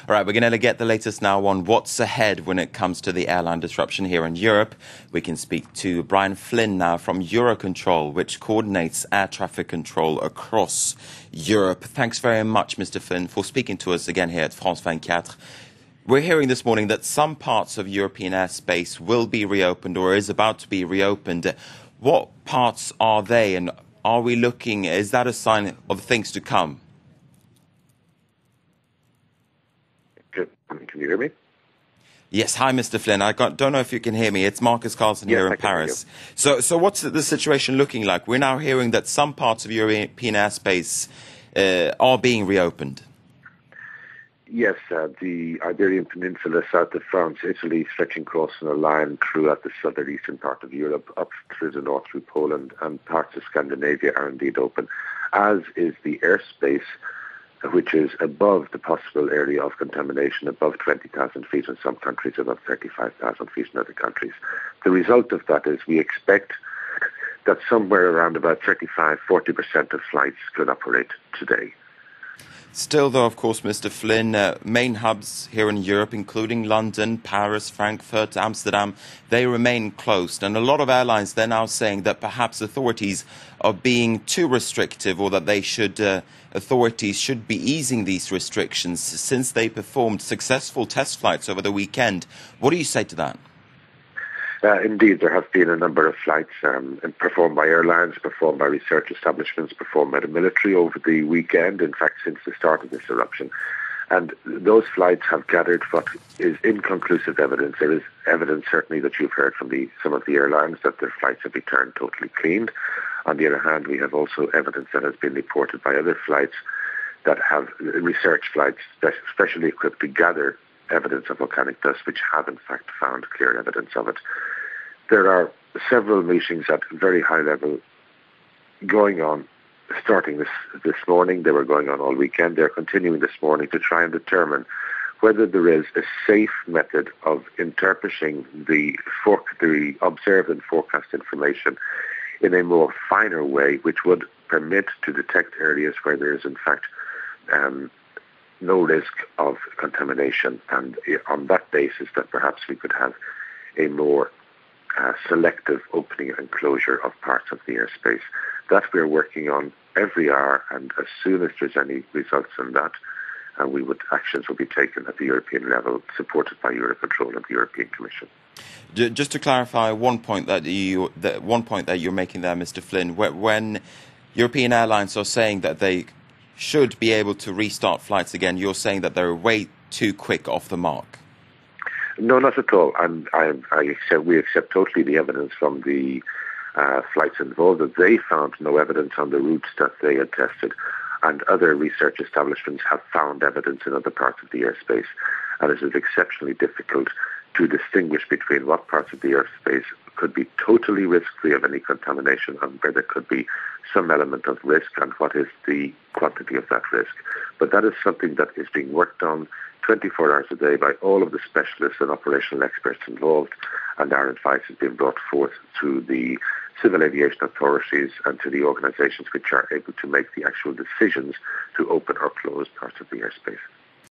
All right, we're going to get the latest now on what's ahead when it comes to the airline disruption here in Europe. We can speak to Brian Flynn now from Eurocontrol, which coordinates air traffic control across Europe. Thanks very much, Mr. Flynn, for speaking to us again here at France 24. We're hearing this morning that some parts of European airspace will be reopened or is about to be reopened. What parts are they, and are we looking, is that a sign of things to come? Can you hear me? Yes. Hi, Mr. Flynn. Don't know if you can hear me. It's Marcus Carlson here in Paris. So what's the situation looking like? We're now hearing that some parts of European airspace are being reopened. Yes, the Iberian Peninsula, south of France, Italy, stretching across in a line throughout the southern eastern part of Europe, up through the north through Poland, and parts of Scandinavia are indeed open, as is the airspace, which is above the possible area of contamination, above 20,000 feet in some countries, above 35,000 feet in other countries. The result of that is we expect that somewhere around about 35-40% of flights could operate today. Still, though, of course, Mr. Flynn, main hubs here in Europe, including London, Paris, Frankfurt, Amsterdam, they remain closed. And a lot of airlines, they're now saying that perhaps authorities are being too restrictive, or that authorities should be easing these restrictions since they performed successful test flights over the weekend. What do you say to that? Indeed, there have been a number of flights performed by airlines, performed by research establishments, performed by the military over the weekend, in fact, since the start of this eruption. And those flights have gathered what is inconclusive evidence. There is evidence, certainly, that you've heard from some of the airlines that their flights have returned totally cleaned. On the other hand, we have also evidence that has been reported by other flights that have research flights specially equipped to gather evidence of volcanic dust, which have in fact found clear evidence of it. There are several meetings at very high level going on, starting this morning. They were going on all weekend. They're continuing this morning to try and determine whether there is a safe method of interpreting the observed and forecast information in a more finer way, which would permit to detect areas where there is in fact no risk of contamination, and on that basis that perhaps we could have a more selective opening and closure of parts of the airspace. That we're working on every hour, and as soon as there's any results on that, actions will be taken at the European level, supported by Eurocontrol and the European Commission. Just to clarify one point that you're making there, Mr. Flynn, when European airlines are saying that they should be able to restart flights again, you're saying that they're way too quick off the mark? No, not at all. We accept totally the evidence from the flights involved, that they found no evidence on the routes that they had tested, and other research establishments have found evidence in other parts of the airspace, and it is exceptionally difficult to distinguish between what parts of the airspace could be totally risk-free of any contamination and where there could be some element of risk, and what is the quantity of that risk. But that is something that is being worked on 24 hours a day by all of the specialists and operational experts involved, and our advice has been brought forth to the civil aviation authorities and to the organisations which are able to make the actual decisions to open or close parts of the airspace.